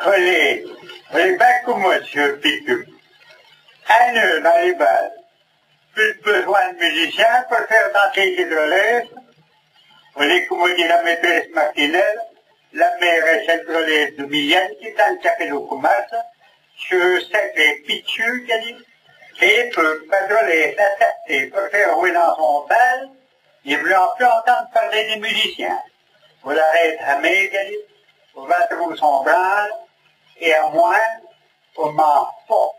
On est bien comme monsieur Pitou. Un nœud dans les balles. Plus besoin de musiciens pour faire danser les hydrolèses. On est comme dit la maîtresse Martinelle, la mairesse hydrolèse de Mienne, qui est en café au commerce. Je sais que les pitchus, qui a dit, et peut hydrolèse adapté pour faire rouler dans son bal. Il ne veut plus entendre parler des musiciens. Vous l'arrêtez à Mégali, vous va trouver son branle, et à moins, on m'en faut.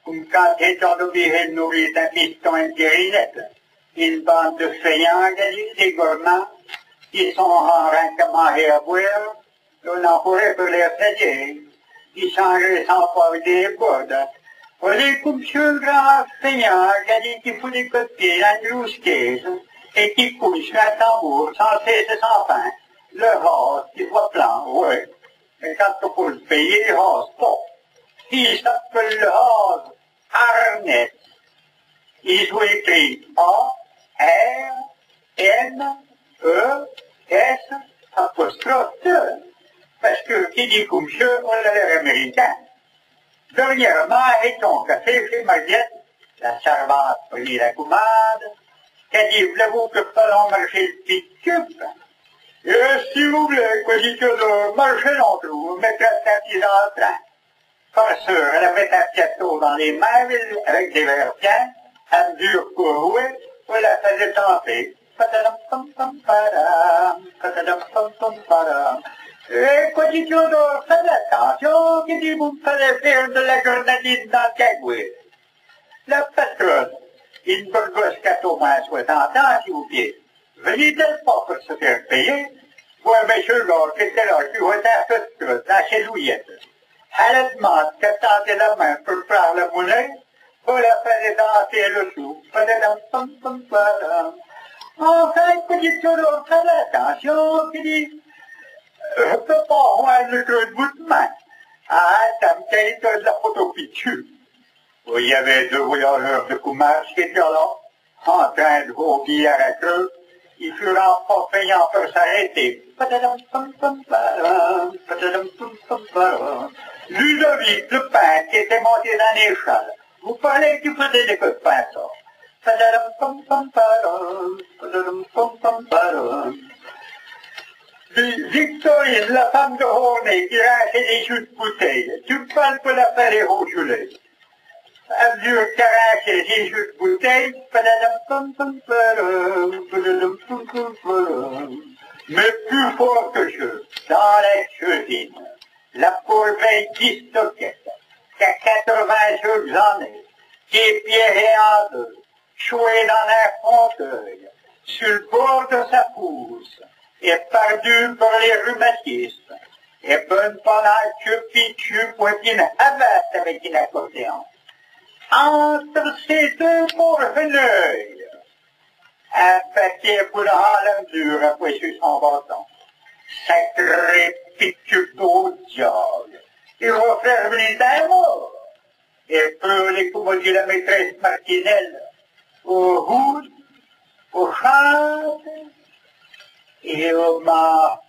Comme quand il est obligé de nourrir un piston et une guérinette. Une bande de feignants, des gourmands, qui sont en rang de manger à boire, on en pourrait pour les plaisir. Ils changeraient sans pas des boudes. On est comme ce grand feignant, qui fout des coups de pied dans une grosse caisse, et qui pousse un tambour sans cesse et sans fin. Le rose, qui voit plein, oui. Mais quand on peut le payer, il rose pas. Il s'appelle le rose Arnett. Il doit écrire A-R-N-E-S apostrophe 2. Parce que qui dit comme ça, on a l'air américain. Dernièrement, avec ton café chez Mariette, la servante prit la commande. Qu'elle dit, voulez-vous que allons marcher le pick-up? Si vous voulez, quoi dit que de marcher entre vous, mettez un petit dans le train. Par sûr, elle avait un piato dans les mains, avec des verres pleins, elle dure pour rouer, on la faisait tenter. Et quoi dit que de faites attention, qui dit, vous me fallait faire de la grenadine dans le cagouille. La patronne, une bourgosse qui a au moins 60 ans, s'il vous plaît. Venez-elle pas pour se faire payer? Moi, monsieur Lord, qui était là, qui votait à cette truc, dans chez Louillette. Elle demande qu'elle tendait la main pour prendre la monnaie, pour la faire danser le sou. Enfin, petite Lord, faites attention, qui dit, je ne peux pas voir le creux de bout de main. Ah, ça me caille de la photopie dessus. Il y avait deux voyageurs de Coumage qui étaient là, en train de voguer à la creux. Ils furent pas payants pour s'arrêter. Ludovic, le peintre, qui était monté dans l'échelle. Vous parlez qu'il faisait des coups de pain, ça. Victorine, la femme de Hornet, qui rinçait des jus de bouteille. Tu me parles pour la faire au gelé. Un vieux qui rinçait des jus de bouteille. Mais plus fort que je, dans la cuisine, la pauvre vieille pistoquette, qui a 80 jeux années, qui est pierrée en deux, chouée dans un fauteuil, sur le bord de sa pousse, et perdue pour les rhumatismes, et bonne pendant que Pichu pointine abatte avec une accordéon. Entre ces deux pauvres fenêtres, un paquet pour le Harlem dur après sur son bâton. Sacré Pichu d'eau diable. Il va faire venir d'un mort. Et peut les comme dit la maîtresse Martinelle, au houd, au chante, et au mât.